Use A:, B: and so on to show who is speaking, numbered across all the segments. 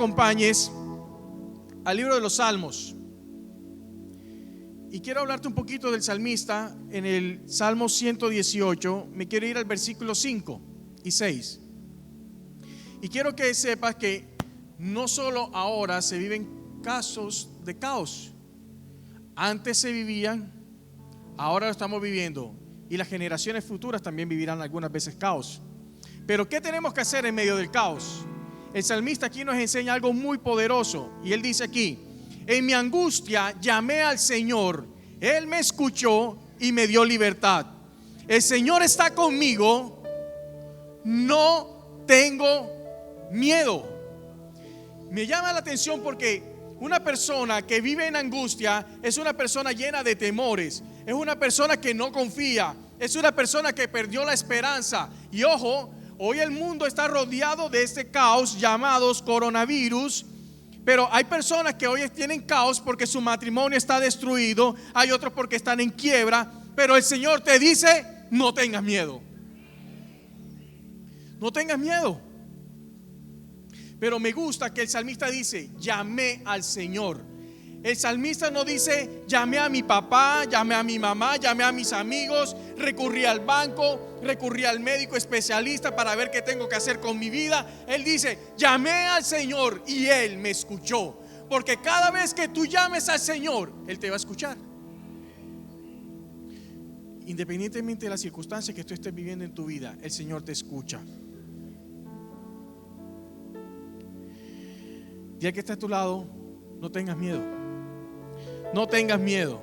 A: acompañes al libro de los Salmos. Y quiero hablarte un poquito del salmista en el Salmo 118. Me quiero ir al versículo 5 y 6. Y quiero que sepas que no solo ahora se viven casos de caos. Antes se vivían, ahora lo estamos viviendo. Y las generaciones futuras también vivirán algunas veces caos. Pero ¿qué tenemos que hacer en medio del caos? El salmista aquí nos enseña algo muy poderoso. Y él dice aquí: en mi angustia llamé al Señor, Él me escuchó y me dio libertad. El Señor está conmigo, no tengo miedo. Me llama la atención porque una persona que vive en angustia es una persona llena de temores, es una persona que no confía, es una persona que perdió la esperanza. Y ojo, hoy el mundo está rodeado de este caos llamados coronavirus. Pero hay personas que hoy tienen caos porque su matrimonio está destruido, hay otros porque están en quiebra. Pero el Señor te dice: no tengas miedo. No tengas miedo. Pero me gusta que el salmista dice: llamé al Señor. El salmista no dice: llamé a mi papá, llamé a mi mamá, llamé a mis amigos, recurrí al banco, recurrí al médico especialista para ver qué tengo que hacer con mi vida. Él dice: llamé al Señor y Él me escuchó. Porque cada vez que tú llames al Señor, Él te va a escuchar. Independientemente de las circunstancias que tú estés viviendo en tu vida, el Señor te escucha. Y al que está a tu lado, no tengas miedo. No tengas miedo.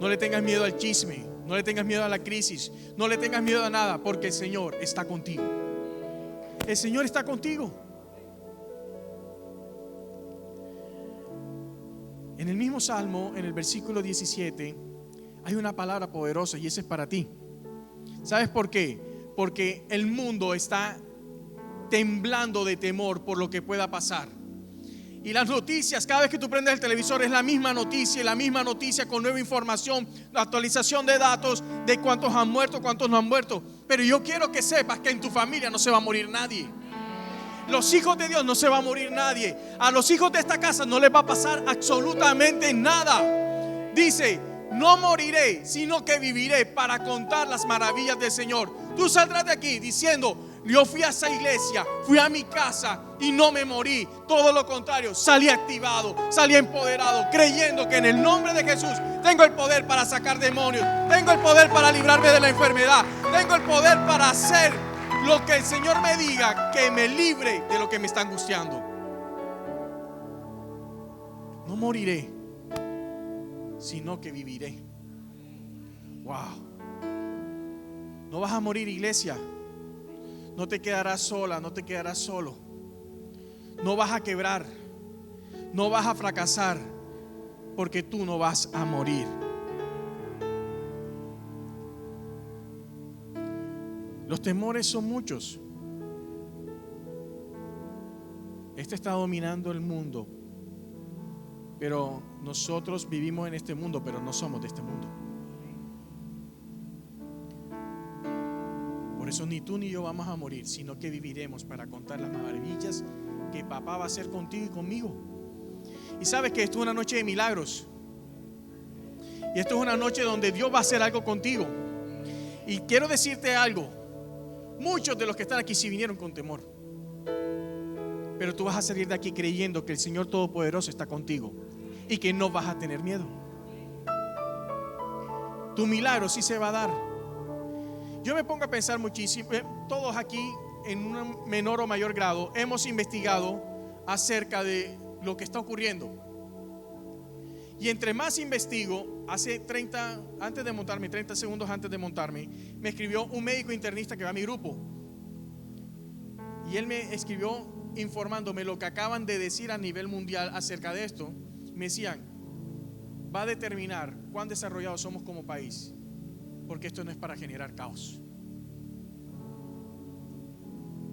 A: No le tengas miedo al chisme. No le tengas miedo a la crisis. No le tengas miedo a nada, porque el Señor está contigo. El Señor está contigo. En el mismo Salmo, en el versículo 17, hay una palabra poderosa y esa es para ti. ¿Sabes por qué? Porque el mundo está temblando de temor por lo que pueda pasar. Y las noticias, cada vez que tú prendes el televisor, es la misma noticia, y la misma noticia con nueva información, la actualización de datos de cuántos han muerto, cuántos no han muerto. Pero yo quiero que sepas que en tu familia no se va a morir nadie. Los hijos de Dios no se va a morir nadie. A los hijos de esta casa no les va a pasar absolutamente nada. Dice: no moriré, sino que viviré para contar las maravillas del Señor. Tú saldrás de aquí diciendo: yo fui a esa iglesia, fui a mi casa y no me morí. Todo lo contrario, salí activado, salí empoderado, creyendo que en el nombre de Jesús tengo el poder para sacar demonios, tengo el poder para librarme de la enfermedad, tengo el poder para hacer lo que el Señor me diga, que me libre de lo que me está angustiando. No moriré, sino que viviré. Wow. No vas a morir, iglesia. No te quedarás sola, no te quedarás solo. No vas a quebrar, no vas a fracasar, porque tú no vas a morir. Los temores son muchos. Este está dominando el mundo, pero nosotros vivimos en este mundo, pero no somos de este mundo. Por eso ni tú ni yo vamos a morir, sino que viviremos para contar las maravillas que papá va a hacer contigo y conmigo. Y sabes que esto es una noche de milagros. Y esto es una noche donde Dios va a hacer algo contigo. Y quiero decirte algo: muchos de los que están aquí sí vinieron con temor, pero tú vas a salir de aquí creyendo que el Señor Todopoderoso está contigo y que no vas a tener miedo. Tu milagro sí se va a dar. Yo me pongo a pensar muchísimo. Todos aquí, en un menor o mayor grado, hemos investigado acerca de lo que está ocurriendo. Y entre más investigo, antes de montarme, 30 segundos antes de montarme, me escribió un médico internista que va a mi grupo. Y él me escribió informándome lo que acaban de decir a nivel mundial acerca de esto. Me decían: va a determinar cuán desarrollados somos como país, porque esto no es para generar caos.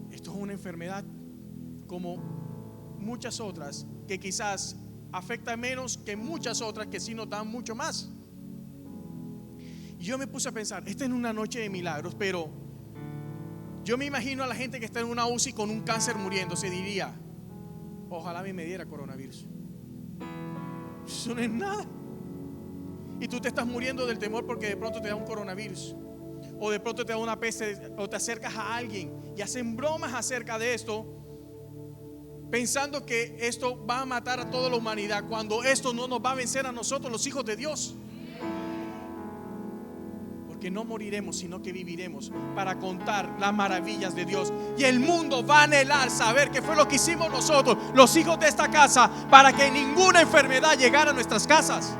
A: Esto es una enfermedad como muchas otras, que quizás afecta menos que muchas otras que sí nos dan mucho más. Y yo me puse a pensar: esta es una noche de milagros, pero yo me imagino a la gente que está en una UCI con un cáncer muriéndose. Diría: Ojalá a mí me diera coronavirus. Eso no es nada. Y tú te estás muriendo del temor porque de pronto te da un coronavirus, o de pronto te da una peste, o te acercas a alguien y hacen bromas acerca de esto, pensando que esto va a matar a toda la humanidad, cuando esto no nos va a vencer a nosotros, los hijos de Dios. Porque no moriremos, sino que viviremos para contar las maravillas de Dios. Y el mundo va a anhelar saber qué fue lo que hicimos nosotros, los hijos de esta casa, para que ninguna enfermedad llegara a nuestras casas.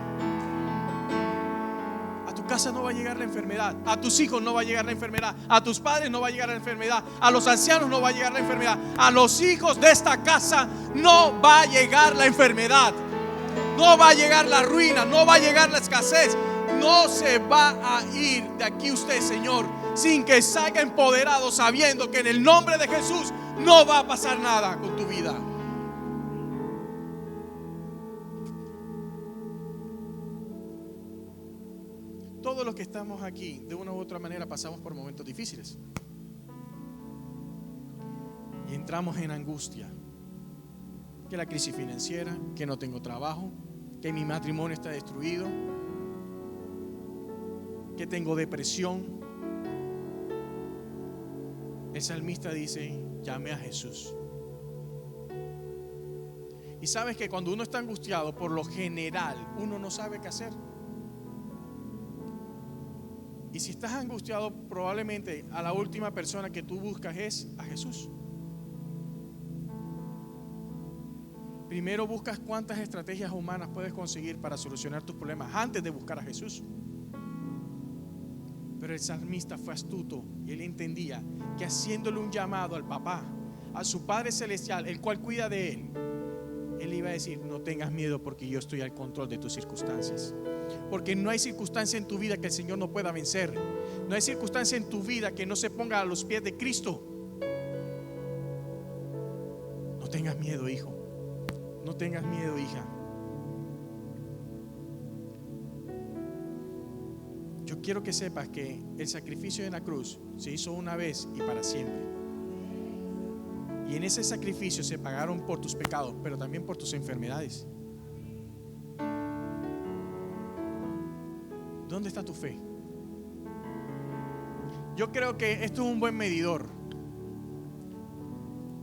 A: A tu casa no va a llegar la enfermedad, a tus hijos no va a llegar la enfermedad, a tus padres no va a llegar la enfermedad, a los ancianos no va a llegar la enfermedad, a los hijos de esta casa no va a llegar la enfermedad, no va a llegar la ruina, no va a llegar la escasez. No se va a ir de aquí usted, Señor, sin que salga empoderado, sabiendo que en el nombre de Jesús no va a pasar nada con tu vida. Todos los que estamos aquí, de una u otra manera, pasamos por momentos difíciles y entramos en angustia. Que la crisis financiera, que no tengo trabajo, que mi matrimonio está destruido, que tengo depresión. El salmista dice: llame a Jesús. Y sabes que cuando uno está angustiado, por lo general uno no sabe qué hacer. Y si estás angustiado, probablemente a la última persona que tú buscas es a Jesús. Primero buscas cuántas estrategias humanas puedes conseguir para solucionar tus problemas antes de buscar a Jesús. Pero el salmista fue astuto y él entendía que haciéndole un llamado al papá, a su Padre Celestial, el cual cuida de él, él iba a decir: no tengas miedo, porque yo estoy al control de tus circunstancias. Porque no hay circunstancia en tu vida que el Señor no pueda vencer. No hay circunstancia en tu vida que no se ponga a los pies de Cristo. No tengas miedo, hijo. No tengas miedo, hija. Yo quiero que sepas que el sacrificio en la cruz se hizo una vez y para siempre. Y en ese sacrificio se pagaron por tus pecados, pero también por tus enfermedades. ¿Dónde está tu fe? Yo creo que esto es un buen medidor.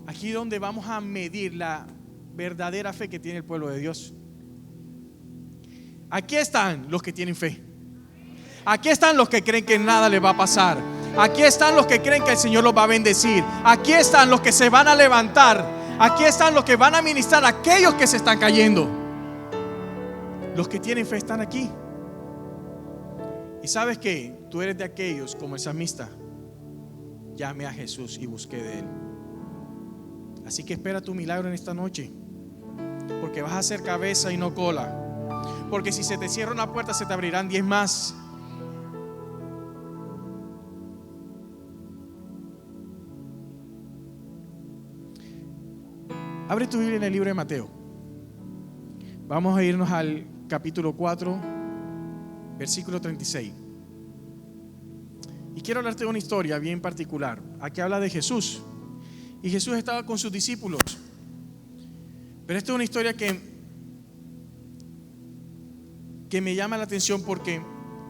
A: Aquí donde vamos a medir la verdadera fe que tiene el pueblo de Dios. Aquí están los que tienen fe. Aquí están los que creen que nada les va a pasar. Aquí están los que creen que el Señor los va a bendecir. Aquí están los que se van a levantar. Aquí están los que van a ministrar a aquellos que se están cayendo. Los que tienen fe están aquí. Y sabes que tú eres de aquellos, como el salmista: llame a Jesús y busque de Él. Así que espera tu milagro en esta noche, porque vas a ser cabeza y no cola. Porque si se te cierra una puerta, se te abrirán 10 más. Abre tu Biblia en el libro de Mateo. Vamos a irnos al capítulo 4, versículo 36. Y quiero hablarte de una historia bien particular. Aquí habla de Jesús. Y Jesús estaba con sus discípulos. Pero esta es una historia que me llama la atención, porque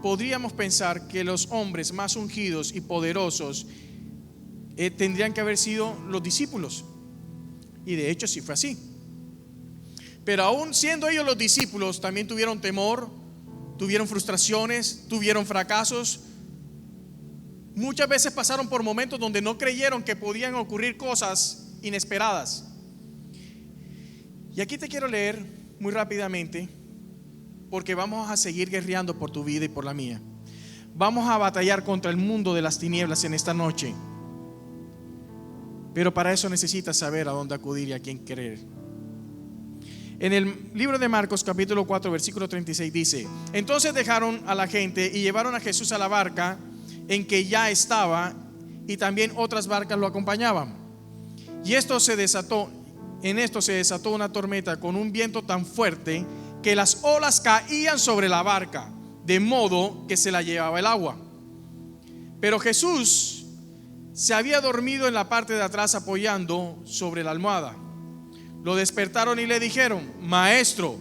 A: podríamos pensar que los hombres más ungidos y poderosos tendrían que haber sido los discípulos. Y de hecho sí fue así. Pero aún siendo ellos los discípulos, también tuvieron temor, tuvieron frustraciones, tuvieron fracasos. Muchas veces pasaron por momentos donde no creyeron que podían ocurrir cosas inesperadas. Y aquí te quiero leer muy rápidamente, porque vamos a seguir guerreando por tu vida y por la mía. Vamos a batallar contra el mundo de las tinieblas en esta noche. Pero para eso necesitas saber a dónde acudir y a quién creer. En el libro de Marcos capítulo 4 versículo 36 dice: entonces dejaron a la gente y llevaron a Jesús a la barca en que ya estaba, y también otras barcas lo acompañaban. Y en esto se desató una tormenta con un viento tan fuerte que las olas caían sobre la barca, de modo que se la llevaba el agua. Pero Jesús se había dormido en la parte de atrás, apoyando sobre la almohada. Lo despertaron y le dijeron: Maestro,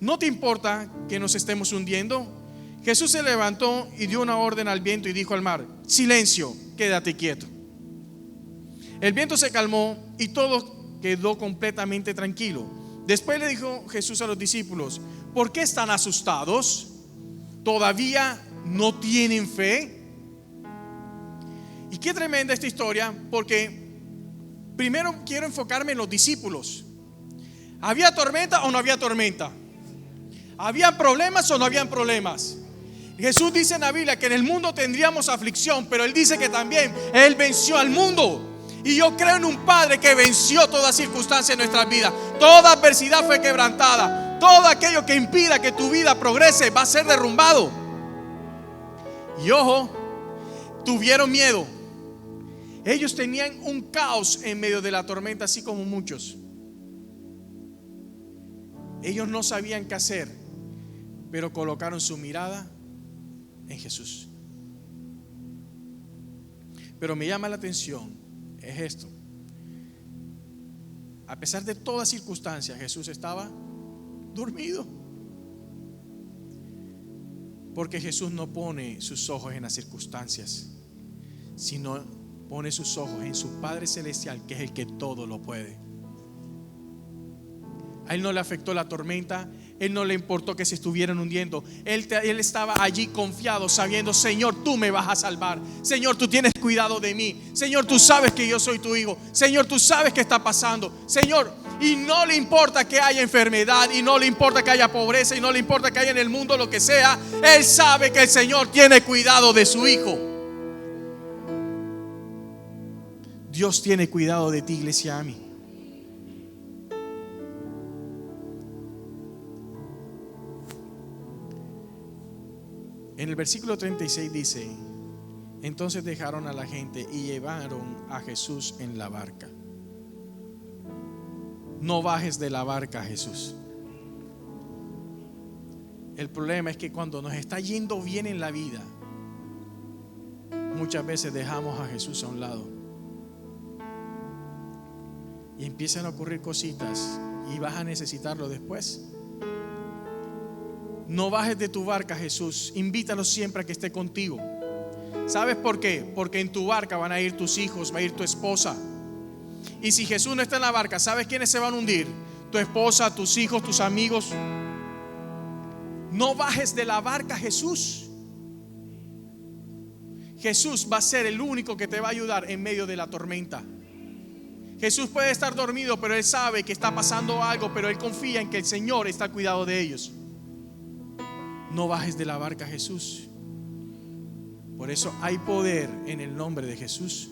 A: ¿no te importa que nos estemos hundiendo? Jesús se levantó y dio una orden al viento y dijo al mar: Silencio, quédate quieto. El viento se calmó y todo quedó completamente tranquilo. Después le dijo Jesús a los discípulos: ¿por qué están asustados? ¿Todavía no tienen fe? Y qué tremenda esta historia, porque primero quiero enfocarme en los discípulos. ¿Había tormenta o no había tormenta? ¿Había problemas o no habían problemas? Jesús dice en la Biblia que en el mundo tendríamos aflicción, pero Él dice que también Él venció al mundo. Y yo creo en un Padre que venció toda circunstancia en nuestras vidas. Toda adversidad fue quebrantada. Todo aquello que impida que tu vida progrese va a ser derrumbado. Y ojo, tuvieron miedo. Ellos tenían un caos en medio de la tormenta, así como muchos. Ellos no sabían qué hacer, pero colocaron su mirada en Jesús. Pero me llama la atención es esto: a pesar de toda circunstancia, Jesús estaba dormido, porque Jesús no pone sus ojos en las circunstancias, sino pone sus ojos en su Padre Celestial, que es el que todo lo puede. A Él no le afectó la tormenta, Él no le importó que se estuvieran hundiendo. Él estaba allí confiado, sabiendo: Señor, tú me vas a salvar. Señor, tú tienes cuidado de mí. Señor, tú sabes que yo soy tu hijo. Señor, tú sabes qué está pasando. Señor, y no le importa que haya enfermedad, y no le importa que haya pobreza, y no le importa que haya en el mundo lo que sea. Él sabe que el Señor tiene cuidado de su hijo. Dios tiene cuidado de ti, iglesia, a mí. En el versículo 36 dice: entonces dejaron a la gente y llevaron a Jesús en la barca. No bajes de la barca, Jesús. El problema es que cuando nos está yendo bien en la vida, muchas veces dejamos a Jesús a un lado y empiezan a ocurrir cositas y vas a necesitarlo después. No bajes de tu barca, Jesús. Invítalo siempre a que esté contigo. ¿Sabes por qué? Porque en tu barca van a ir tus hijos, va a ir tu esposa. Y si Jesús no está en la barca, ¿sabes quiénes se van a hundir? Tu esposa, tus hijos, tus amigos. No bajes de la barca, Jesús. Jesús va a ser el único que te va a ayudar en medio de la tormenta. Jesús puede estar dormido, pero Él sabe que está pasando algo, pero Él confía en que el Señor está al cuidado de ellos. No bajes de la barca, Jesús. Por eso hay poder en el nombre de Jesús.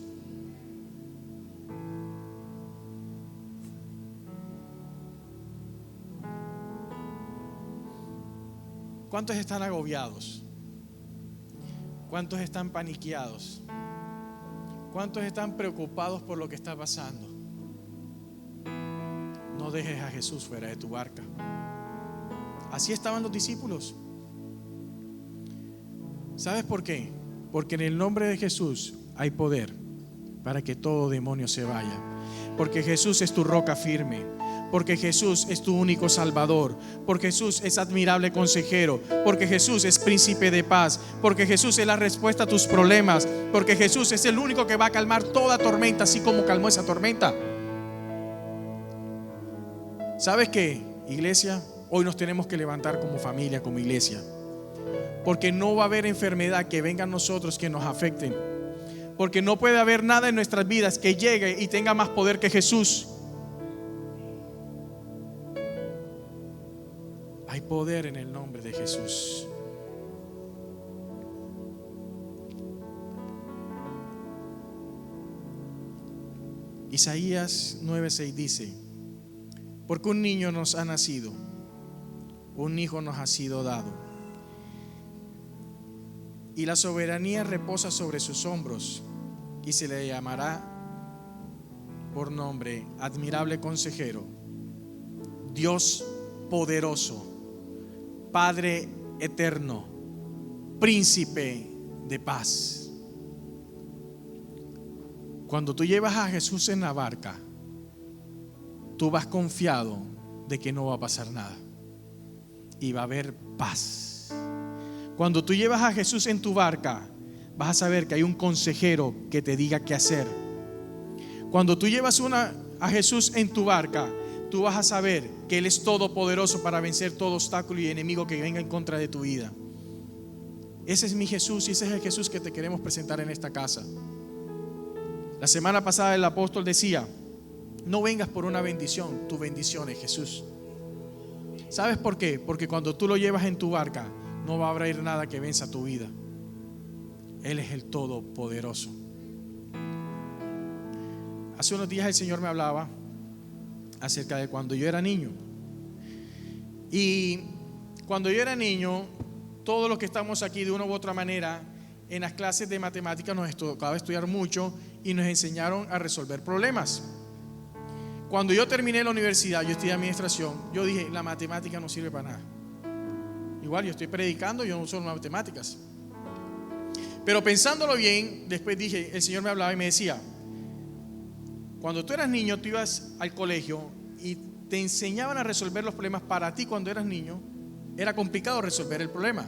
A: ¿Cuántos están agobiados? ¿Cuántos están paniqueados? ¿Cuántos están preocupados por lo que está pasando? No dejes a Jesús fuera de tu barca. Así estaban los discípulos. ¿Sabes por qué? Porque en el nombre de Jesús hay poder para que todo demonio se vaya. Porque Jesús es tu roca firme. Porque Jesús es tu único Salvador. Porque Jesús es admirable consejero. Porque Jesús es príncipe de paz. Porque Jesús es la respuesta a tus problemas. Porque Jesús es el único que va a calmar toda tormenta, así como calmó esa tormenta. ¿Sabes qué, iglesia? Hoy nos tenemos que levantar como familia, como iglesia. Porque no va a haber enfermedad que venga a nosotros que nos afecten. Porque no puede haber nada en nuestras vidas que llegue y tenga más poder que Jesús. Hay poder en el nombre de Jesús. Isaías 9:6 dice: porque un niño nos ha nacido, un hijo nos ha sido dado, y la soberanía reposa sobre sus hombros, y se le llamará por nombre admirable consejero, Dios poderoso, Padre eterno, príncipe de paz. Cuando tú llevas a Jesús en la barca, tú vas confiado de que no va a pasar nada y va a haber paz. Cuando tú llevas a Jesús en tu barca, vas a saber que hay un consejero que te diga qué hacer. Cuando tú llevas a Jesús en tu barca, tú vas a saber que Él es todopoderoso para vencer todo obstáculo y enemigo que venga en contra de tu vida. Ese es mi Jesús y ese es el Jesús que te queremos presentar en esta casa. La semana pasada el apóstol decía: no vengas por una bendición, tu bendición es Jesús. ¿Sabes por qué? Porque cuando tú lo llevas en tu barca, no va a haber nada que venza tu vida. Él es el todopoderoso. Hace unos días el Señor me hablaba acerca de cuando yo era niño. Y cuando yo era niño, todos los que estamos aquí de una u otra manera, en las clases de matemáticas nos tocaba estudiar mucho y nos enseñaron a resolver problemas. Cuando yo terminé la universidad, yo estudié administración, yo dije: la matemática no sirve para nada. Igual yo estoy predicando, yo no uso matemáticas. Pero pensándolo bien, después dije, el Señor me hablaba y me decía: cuando tú eras niño, tú ibas al colegio y te enseñaban a resolver los problemas. Para ti, cuando eras niño, era complicado resolver el problema.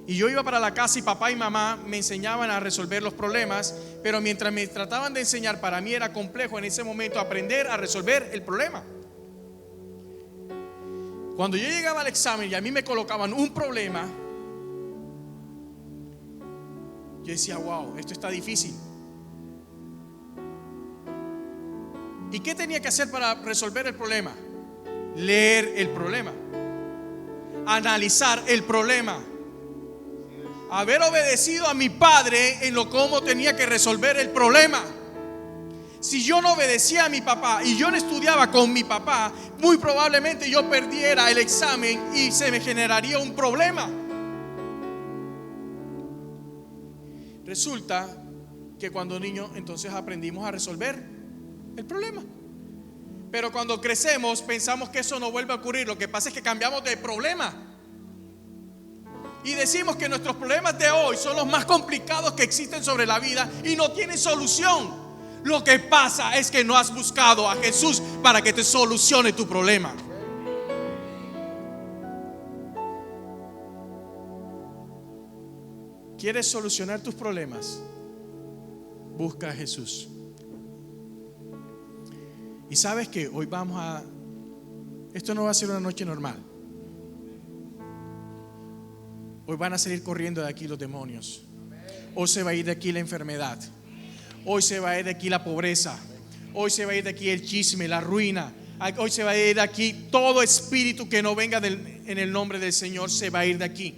A: Y yo iba para la casa y papá y mamá me enseñaban a resolver los problemas, pero mientras me trataban de enseñar, para mí era complejo en ese momento aprender a resolver el problema. Cuando yo llegaba al examen y a mí me colocaban un problema, yo decía: wow, esto está difícil. ¿Y qué tenía que hacer para resolver el problema? Leer el problema, analizar el problema, haber obedecido a mi padre en lo cómo tenía que resolver el problema. Si yo no obedecía a mi papá y yo no estudiaba con mi papá, muy probablemente yo perdiera el examen y se me generaría un problema. Resulta que cuando niños entonces aprendimos a resolver el problema, pero cuando crecemos pensamos que eso no vuelve a ocurrir. Lo que pasa es que cambiamos de problema y decimos que nuestros problemas de hoy son los más complicados que existen sobre la vida y no tienen solución. Lo que pasa es que no has buscado a Jesús para que te solucione tu problema. ¿Quieres solucionar tus problemas? Busca a Jesús. Y sabes que hoy esto no va a ser una noche normal. Hoy van a salir corriendo de aquí los demonios. Hoy se va a ir de aquí la enfermedad. Hoy se va a ir de aquí la pobreza. Hoy se va a ir de aquí el chisme, la ruina. Hoy se va a ir de aquí todo espíritu que no venga en el nombre del Señor. Se va a ir de aquí.